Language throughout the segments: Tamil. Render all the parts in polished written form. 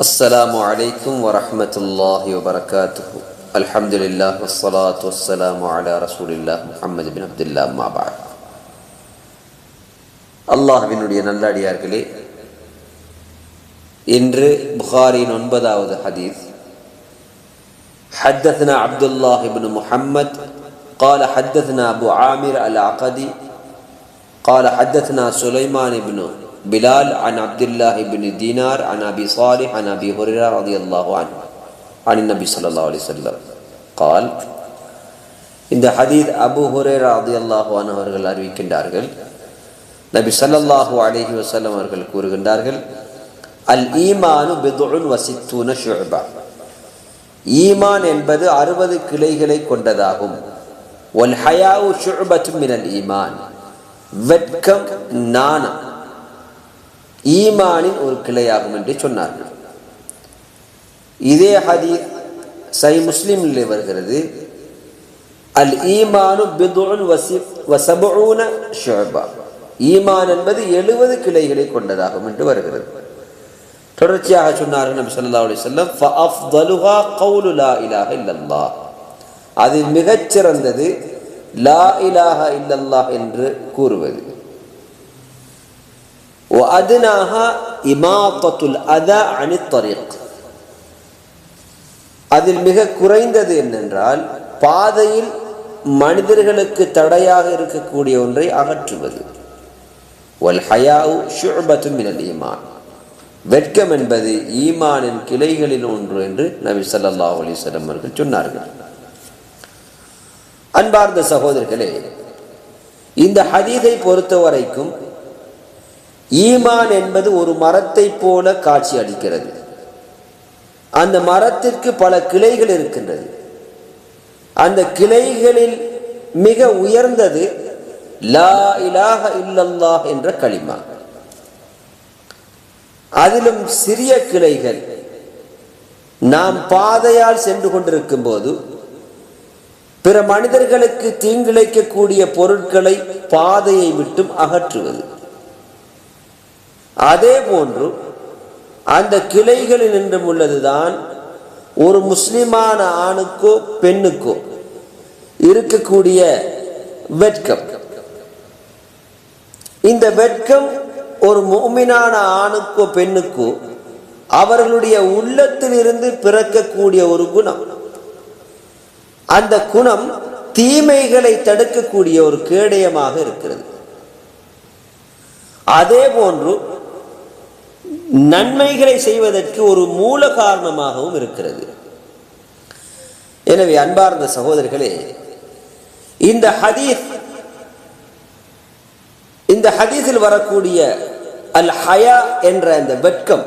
السلام عليكم ورحمة الله وبركاته. الحمد لله والصلاة والسلام على رسول الله محمد بن عبد الله ما بعد. அல்லாஹ்வினுடைய நல்லடியார்களே, இன்று புகாரியின் 9வது ஹதீஸ். حدثنا عبد الله بن محمد قال حدثنا أبو عامر العقدي قال حدثنا سليمان بن بلال عن عبد الله بن دينار عن أبي صالح عن أبي هريرة رضي الله عنه عن النبي صلى الله عليه وسلم قال. இந்த ஹதீஸ் அபூ ஹுரைரா ரலியல்லாஹு அன்ஹு அவர்கள் அறிவிக்கின்றார்கள், நபி ஸல்லல்லாஹு அலைஹி வஸல்லம் அவர்கள் கூறுகின்றார்கள், அல் ஈமானு பிதுஉன் வ சித்தூன ஷுஅபா, ஈமான் என்பது 60 கிளைகளை கொண்டதாகும். வல் ஹயாஉ ஷுஅபத்தும் மினல் ஈமான், வெட்கம் நாணம் ஈமானின் ஒரு கிளையாகும் என்று சொன்னார்கள். இதே ஹதீஸ் சஹீஹ் முஸ்லிமிலே வருகிறது, அல் ஈமானு பிதுஉன் வ சபஊன ஷுஅபா, ஈமான் என்பது 70 கிளைகளை கொண்டதாகும் என்று வருகிறது. தொடர்ச்சியாக சொன்னார்கள் நபி ஸல்லல்லாஹு அலைஹி வஸல்லம், ஃபஅஃதலுஹா கௌலு லா இலாஹ இல்லல்லாஹ், அதில் மிகச்சிறந்தது லா இலாஹ இல்லல்லாஹ் என்று கூறுவது. وأدناها إماطة الأذى عن الطريق, அதில் மிக குறைந்தது என்னென்றால் பாதையில் மனிதர்களுக்கு தடையாக இருக்கக்கூடிய ஒன்றை அகற்றுவது. வல்ஹயாஉ ஷுஅபத்தும் மினல் ஈமான், வெட்கம் என்பது ஈமானின் கிளைகளில் ஒன்று என்று நபி ஸல்லல்லாஹு அலைஹி வஸல்லம் அவர்கள் சொன்னார்கள். அன்பார்ந்த சகோதரர்களே, இந்த ஹதீஸை பொறுத்தவரைக்கும் ஈமான் என்பது ஒரு மரத்தை போல காட்சி அளிக்கிறது. அந்த மரத்திற்கு பல கிளைகள் இருக்கின்றது. அந்த கிளைகளில் மிக உயர்ந்தது லா இலாஹ இல்லல்லாஹ் என்ற கலிமா. அதிலும் சிறிய கிளைகள் நாம் பாதையால் சென்று கொண்டிருக்கும் போது பிற மனிதர்களுக்கு தீங்கிழைக்கக்கூடிய பொருட்களை பாதையை விட்டும் அகற்றுவது. அதே போன்று அந்த கிளைகளில் நின்றும் உள்ளதுதான் ஒரு முஸ்லிமான ஆணுக்கோ பெண்ணுக்கோ இருக்கக்கூடிய வெட்கம். இந்த வெட்கம் ஒரு முஃமினான ஆணுக்கோ பெண்ணுக்கோ அவர்களுடைய உள்ளத்தில் இருந்து பிறக்கக்கூடிய ஒரு குணம். அந்த குணம் தீமைகளை தடுக்கக்கூடிய ஒரு கேடயமாக இருக்கிறது. அதே போன்று நன்மைகளை செய்வதற்கு ஒரு மூல காரணமாகவும் இருக்கிறது. எனவே அன்பார்ந்த சகோதரர்களே, இந்த ஹதீஸில் வரக்கூடிய அல் ஹயா என்ற இந்த வெட்கம்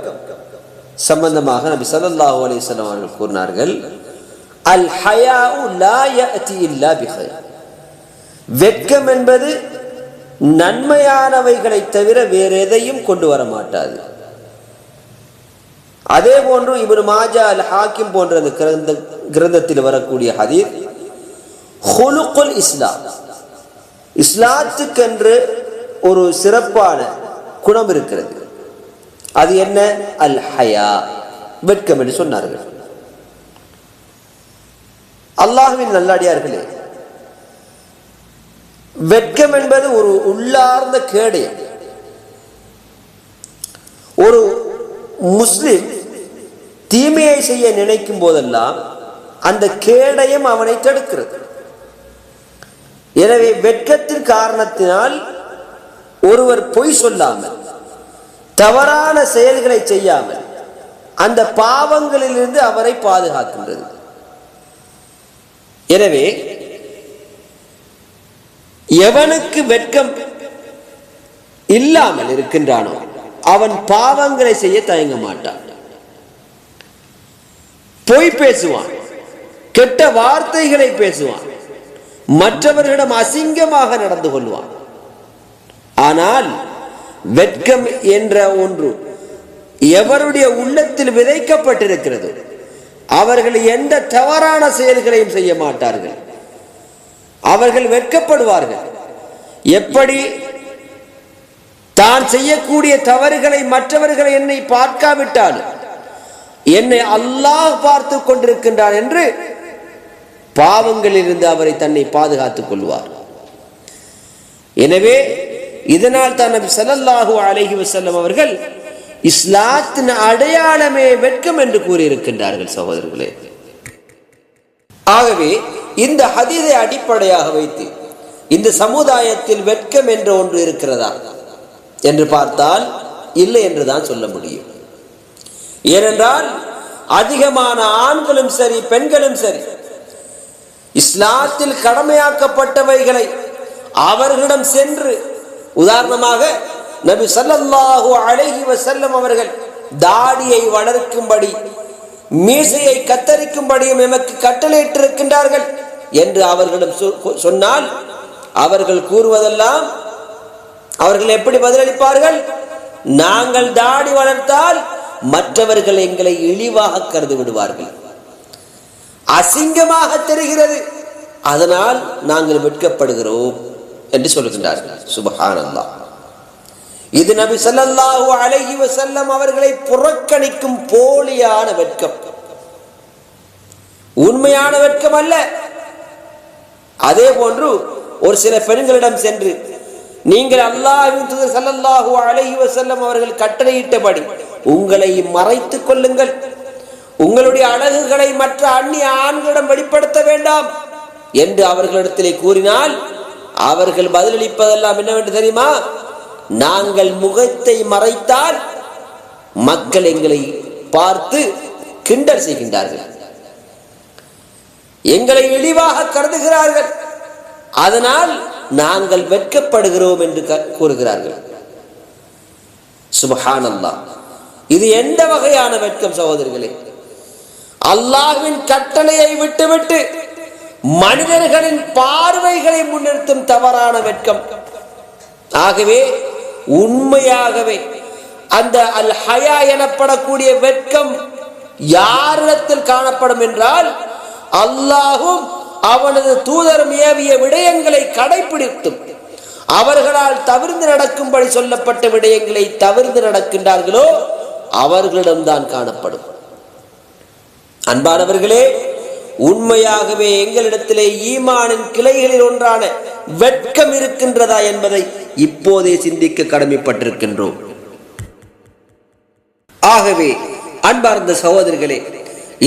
சம்பந்தமாக நபி ஸல்லல்லாஹு அலைஹி வஸல்லம் அவர்கள் கூறினார்கள், அல் ஹயாஉ லா யஅதி இல்லா பிகைர், வெட்கம் என்பது நன்மையானவைகளை தவிர வேறு எதையும் கொண்டு வர மாட்டாது. அதே போன்று இப்னு மாஜா அல் ஹாக்கிம் போன்ற கிரந்தத்தில் வரக்கூடிய ஹதீஸ், ஹுலுகுல் இஸ்லாம், இஸ்லாத்துக்கென்று ஒரு சிறப்பான குணம் இருக்கிறது. அது என்ன? அல் ஹயா, வெட்கம் என்று சொன்னார்கள். அல்லாஹ்வின் நல்லடியார்களே, வெட்கம் என்பது ஒரு உள்ளார்ந்த கேடயம். ஒரு முஸ்லிம் தீமையை செய்ய நினைக்கும் போதெல்லாம் அந்த கேடயம் அவனை தடுக்கிறது. எனவே வெட்கத்தின் காரணத்தினால் ஒருவர் பொய் சொல்லாமல் தவறான செயல்களை செய்யாமல் அந்த பாவங்களிலிருந்து அவரை பாதுகாக்கின்றது. எனவே எவனுக்கு வெட்கம் இல்லாமல் இருக்கின்றானோ அவன் பாவங்களை செய்ய தயங்க மாட்டான். பொய் பேசுவான், கெட்ட வார்த்தைகளை பேசுவான், மற்றவர்களிடம் அசிங்கமாக நடந்து கொள்வான். ஆனால் வெட்கம் என்ற ஒன்று எவருடைய உள்ளத்தில் விதைக்கப்பட்டிருக்கிறது அவர்கள் எந்த தவறான செயல்களையும் செய்ய மாட்டார்கள். அவர்கள் வெட்கப்படுவார்கள். எப்படி தான் செய்யக்கூடிய தவறுகளை மற்றவர்களை என்னை பார்க்காவிட்டாலும் என்னை அல்லாஹ் பார்த்து கொண்டிருக்கின்றான் என்று பாவங்களிலிருந்து அவரை தன்னை பாதுகாத்துக் கொள்வார். எனவே இதனால் தான் நபி ஸல்லல்லாஹு அலைஹி வஸல்லம் அவர்கள் இஸ்லாத்தின் அடையாளமே வெட்கம் என்று கூறியிருக்கின்றார்கள். சகோதரர்களே, ஆகவே இந்த ஹதீஸை அடிப்படையாக வைத்து இந்த சமுதாயத்தில் வெட்கம் என்ற ஒன்று இருக்கிறதா என்று பார்த்தால் இல்லை என்றுதான் சொல்ல முடியும். ஏனென்றால் அதிகமான ஆண்களும் சரி பெண்களும் சரி இஸ்லாத்தில் கடமையாக்கப்பட்டவைகளை அவர்களிடம் சென்று, உதாரணமாக நபி ஸல்லல்லாஹு அலைஹி வஸல்லம் அவர்கள் தாடியை வளர்க்கும்படி மீசையை கத்தரிக்கும்படியும் எமக்கு கட்டளையிட்டிருக்கின்றார்கள் என்று அவர்களிடம் சொன்னால் அவர்கள் கூறுவதெல்லாம், அவர்கள் எப்படி பதிலளிப்பார்கள்? நாங்கள் தாடி வளர்த்தால் மற்றவர்கள் எங்களை இழிவாக கருதி விடுவார்கள், அசிங்கமாக தெரிகிறது, அதனால் நாங்கள் வெட்கப்படுகிறோம் என்று சொல்லுகின்றார்கள். சுப்ஹானல்லாஹ். இது நபி ஸல்லல்லாஹு அலைஹி வஸல்லம் அவர்களை புறக்கணிக்கும் போலியான வெட்கம், உண்மையான வெட்கம் அல்ல. அதே போன்று ஒரு சில பெண்களிடம் சென்று, நீங்கள் அல்லாஹ்வின் தூதர் ஸல்லல்லாஹு அலைஹி வஸல்லம் அவர்கள் கட்டளையிட்டபடி உங்களை மறைத்துக் கொள்ளுங்கள், உங்களுடைய அழகுகளை மற்ற அந்நிய ஆண்களிடம் வெளிப்படுத்த வேண்டாம் என்று அவர்களிடத்திலே கூறினால் அவர்கள் பதிலளிப்பதெல்லாம் என்னவென்று தெரியுமா? நாங்கள் முகத்தை மறைத்தால் மக்கள் எங்களை பார்த்து கிண்டல் செய்கின்றார்கள், எங்களை இழிவாக கருதுகிறார்கள், அதனால் நாங்கள் வெட்கப்படுகிறோம் என்று கூறுகிறார்கள். சுப்ஹானல்லாஹ். இது எந்த வகையான வெட்கம் சகோதரர்களே? அல்லாஹ்வின் கட்டளையை விட்டுவிட்டு மனிதர்களின் பார்வைகளை முன்னிறுத்தும் தவறான வெட்கம். ஆகவே உண்மையாகவே அந்த அல் ஹயா எனப்படக்கூடிய வெட்கம் யாரிடத்தில் காணப்படும் என்றால், அல்லாஹும் அவனது தூதரும் ஏவிய விடயங்களை கடைபிடித்தும் அவர்களால் தவிர்த்து நடக்கும்படி சொல்லப்பட்ட விடயங்களை தவிர்த்து நடக்கின்றார்களோ அவர்களிடம்தான் காணப்படும். அன்பானவர்களே, உண்மையாகவே எங்களிடத்திலே ஈமானின் கிளைகளில் ஒன்றான வெட்கம் இருக்கின்றதா என்பதை இப்போதே சிந்திக்க கடமைப்பட்டிருக்கின்றோம். ஆகவே அன்பார்ந்த சகோதரர்களே,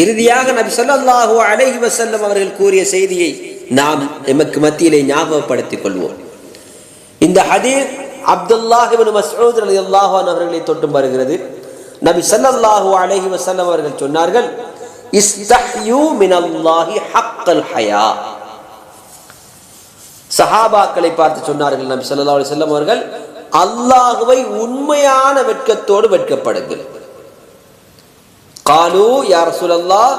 இறுதியாக நபி ஸல்லல்லாஹு அலைஹி வஸல்லம் அவர்கள் கூறிய செய்தியை நாம் எமக்கு மத்தியிலே ஞாபகப்படுத்திக் கொள்வோம். இந்த ஹதீஸ் அப்துல்லாஹ் இப்னு மஸ்ஊத் ரலியல்லாஹு அன்ஹு அவர்களை தொட்டும் வருகிறது. நபி ஸல்லல்லாஹு அலைஹி வஸல்லம் அவர்கள் சொன்னார்கள், இஸ்தஹ்யூ மினல்லாஹி ஹக்கல் ஹயா. சஹாபாக்களை பார்த்து சொன்னார்கள் நபி ஸல்லல்லாஹு அலைஹி வஸல்லம் அவர்கள், அல்லாஹ்வை உண்மையான வெட்கத்தோடு வெட்கப்படுங்கள். காலு யா ரசூலல்லாஹ்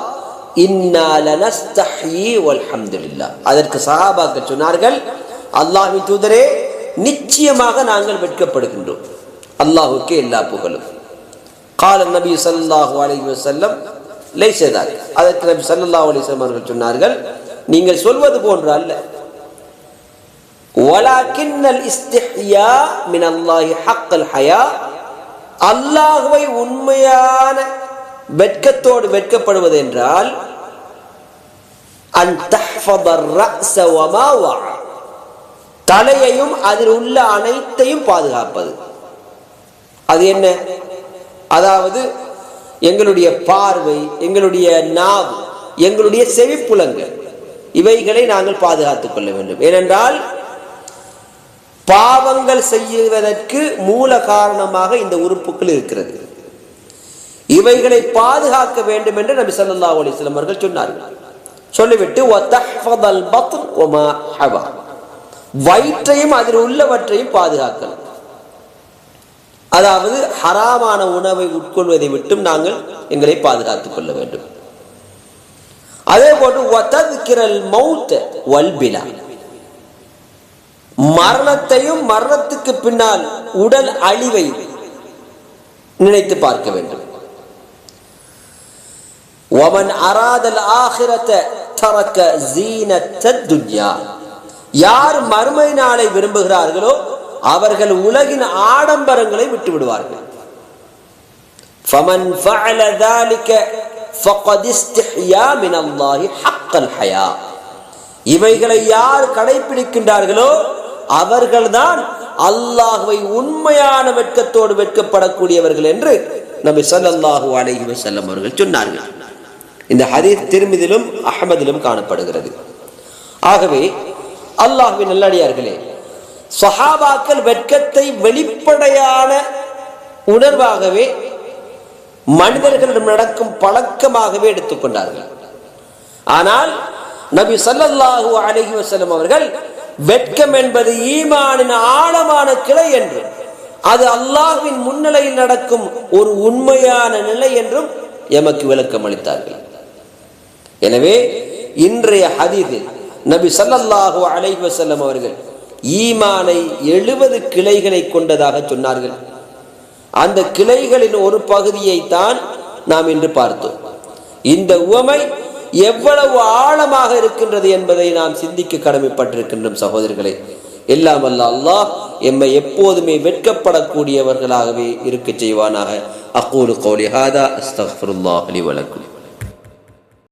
இன்னா லனஸ்தஹ்யி வல்ஹம்துலில்லாஹ். அதற்கு சஹாபாக்கள் சொன்னார்கள், அல்லாஹ்வின் தூதரே, நிச்சயமாக நாங்கள் வெட்கப்படுகின்றோம், அல்லாஹ்வுக்கே எல்லா புகழும். கால நபி ஸல்லல்லாஹு அலைஹி வஸல்லம் லைஸ ذلك. அதற்கு நபி ஸல்லல்லாஹு அலைஹி வஸல்லம் அவர்கள் சொன்னார்கள், நீங்கள் சொல்வது போன்று அல்ல, வலாக்கின்னல் இஸ்திஹ்யா மினல்லாஹி ஹக்கல் ஹயா. அல்லாஹ்வை உண்மையான வெட்கத்தோடு வெட்கப்படுவது என்றால் அன் தஹ்ஃபதர் ரஅஸ வமா வஅ, தலையையும் அதில் உள்ள அனைத்தையும் பாதுகாப்பது. அது என்ன? அதாவது எங்களுடைய பார்வை, எங்களுடைய நாவு, எங்களுடைய செவிப்புலங்கள், இவைகளை நாங்கள் பாதுகாத்துக் கொள்ள வேண்டும். ஏனென்றால் பாவங்கள் செய்வதற்கு மூல காரணமாக இந்த உறுப்புகள் இருக்கிறது. இவைகளை பாதுகாக்க வேண்டும் என்று நபி ஸல்லல்லாஹு அலைஹி வஸல்லம் அவர்கள் சொன்னார்கள். சொல்லிவிட்டு வதஹ்ஃபதல் பத்ன் வமா ஹவா, வயிற்றையும் அதில் உள்ளவற்றையும் பாதுகாக்கலாம். அதாவது ஹராமான உணவை உட்கொள்வதை விட்டும் நாங்கள் எங்களை பாதுகாத்துக் கொள்ள வேண்டும். அதே போன்று வதத்கிரல் மௌத் வல் பிலா, மரணத்தையும் மரணத்துக்கு பின்னால் உடல் அழிவை நினைத்து பார்க்க வேண்டும். வமன் அராதல் ஆகிரத தரக ஜீனத்தத் துன்யா, யார் மறுமை நாளை விரும்புகிறார்களோ அவர்கள் உலகின் ஆடம்பரங்களை விட்டு விடுவார்கள். فمن فعل ذلك فقد استحيا من الله حق الحياء. இவைகளை யார் கடைபிடிக்கின்றார்களோ அவர்கள்தான் அல்லாஹ்வை உண்மையான வெட்கத்தோடு வெட்கப்படக்கூடியவர்கள் என்று நபி ஸல்லல்லாஹு அலைஹி வஸல்லம் அவர்கள் சொன்னார்கள். இந்த ஹதீஸ் திர்மிதிலும் அஹ்மதிலும் காணப்படுகிறது. ஆகவே அல்லாஹ்வின் நல்லடியார்களே, சஹாபாக்கள் வெட்கத்தை வெளிப்படையான உணர்வாகவே மனிதர்களிடம் நடக்கும் பழக்கமாகவே எடுத்துக்கொண்டார்கள். ஆனால் நபி ஸல்லல்லாஹு அலைஹி வஸல்லம் அவர்கள் வெட்கம் என்பது ஈமானின் ஆழமான கிளை என்று, அது அல்லாஹ்வின் முன்னிலையில் நடக்கும் ஒரு உண்மையான நிலை என்றும் எமக்கு விளக்கம் அளித்தார்கள். எனவே இன்றைய ஹதீஸில் நபி ஸல்லல்லாஹு அலைஹி வஸல்லம் அவர்கள் ஈமானை 70 கிளைகளை கொண்டதாக சொன்னார்கள். அந்த கிளைகளின் ஒரு பகுதியை தான் நாம் இன்று பார்த்தோம். இந்த உவமை எவ்வளவு ஆழமாக இருக்கின்றது என்பதை நாம் சிந்திக்க கடமைப்பட்டிருக்கின்றோம். சகோதரர்களே, எல்லாம் வல்ல அல்லாஹ் எம்மை எப்போதுமே வெட்கப்படக்கூடியவர்களாகவே இருக்க செய்வானாக. அகூலு கௌலி ஹாதா அஸ்தக்ஃபிருல்லாஹ் லி வ லக்கும்.